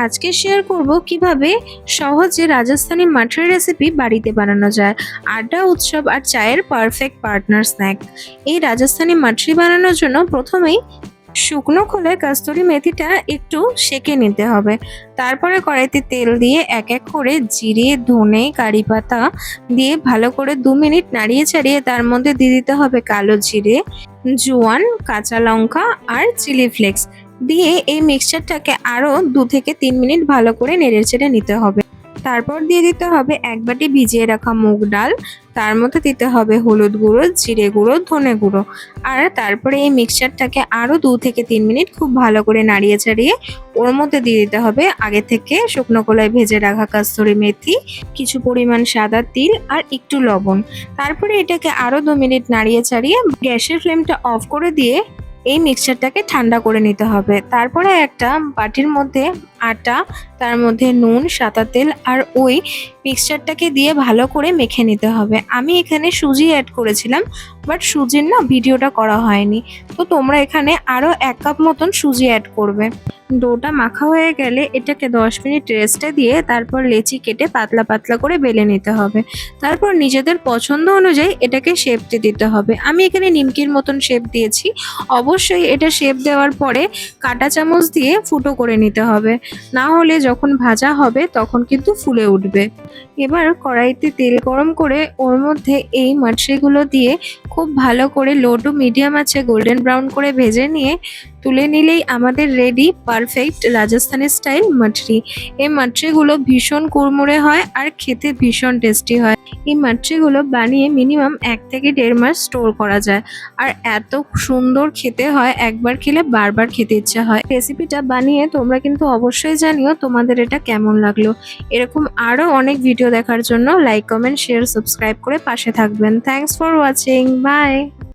আজকে শেয়ার করব কিভাবে সহজে রাজস্থানি মাঠের রেসিপি বাড়িতে বানানো যায়। আড্ডা, উৎসব আর চায়ের পারফেক্ট পার্টনার স্ন্যাক। এই রাজস্থানি মাঠরি বানানোর জন্য প্রথমেই শুকনো খোলায় কাস্তুরি মেথিটা একটু সেঁকে নিতে হবে। তারপরে কড়াইতে তেল দিয়ে এক এক করে জিরে, ধনে, কারি পাতা দিয়ে ভালো করে 2 মিনিট নাড়িয়ে চাড়িয়ে তার মধ্যে দিয়ে দিতে হবে কালো জিরে, জোয়ান, কাঁচা লঙ্কা আর চিলি ফ্লেক্স দিয়ে এই মিক্সচারটাকে আরো 2 থেকে 3 মিনিট ভালো করে নেড়েচেড়ে নিতে হবে। তারপর দিয়ে দিতে হবে 1 বাটি ভিজিয়ে রাখা মুগ ডাল, তার মধ্যে দিতে হবে হলুদ গুঁড়ো, জিরে গুঁড়ো, ধনে গুঁড়ো। আর তারপরে এই মিক্সচারটাকে আরো 2 থেকে 3 মিনিট খুব ভালো করে নাড়িয়ে চাড়িয়ে ওর মধ্যে দিয়ে দিতে হবে আগে থেকে শুকনো কলায় ভেজে রাখা কাস্তুরি মেথি, কিছু পরিমাণ সাদা তিল আর একটু লবণ। তারপরে এটাকে আরো 2 মিনিট নাড়িয়ে চাড়িয়ে গ্যাসের ফ্লেমটা অফ করে দিয়ে এই মিক্সচারটাকে ঠান্ডা করে নিতে হবে। তারপরে একটা বাটির মধ্যে আটা, তার মধ্যে নুন, সাদা তেল আর ওই মিক্সচারটাকে দিয়ে ভালো করে মেখে নিতে হবে। আমি এখানে সুজি অ্যাড করেছিলাম, বাট সুজির না ভিডিওটা করা হয়নি, তো তোমরা এখানে আরও 1 কাপ মতন সুজি অ্যাড করবে। ডোটা মাখা হয়ে গেলে এটাকে 10 মিনিট রেস্টে দিয়ে তারপর লেচি কেটে পাতলা পাতলা করে বেলে নিতে হবে। তারপর নিজেদের পছন্দ অনুযায়ী এটাকে শেপতে দিতে হবে। আমি এখানে নিমকির মতন শেপ দিয়েছি। অবশ্যই এটা শেপ দেওয়ার পরে কাঁটা চামচ দিয়ে ফুটো করে নিতে হবে, না হলে যখন ভাজা হবে তখন কিন্তু ফুলে উঠবে। এবার কড়াইতে তেল গরম করে ওর মধ্যে এই মাছগুলো দিয়ে খুব ভালো করে লো টু মিডিয়াম আছে গোল্ডেন ব্রাউন করে ভেজে নিয়ে তুলে নিলেই আমাদের রেডি পারফেক্ট রাজস্থানি স্টাইল মাটরি। এই মাটরিগুলো ভীষণ কুড়মুড়ে হয় আর খেতে ভীষণ টেস্টি হয়। এই মাটরিগুলো বানিয়ে মিনিমাম 1 থেকে 1.5 মাস স্টোর করা যায় আর এত সুন্দর খেতে হয়, একবার খেলে বারবার খেতে ইচ্ছা হয়। রেসিপিটা বানিয়ে তোমরা কিন্তু অবশ্যই জানিও তোমাদের এটা কেমন লাগলো। এরকম আরও অনেক ভিডিও দেখার জন্য লাইক, কমেন্ট, শেয়ার, সাবস্ক্রাইব করে পাশে থাকবেন। Thanks for watching, by.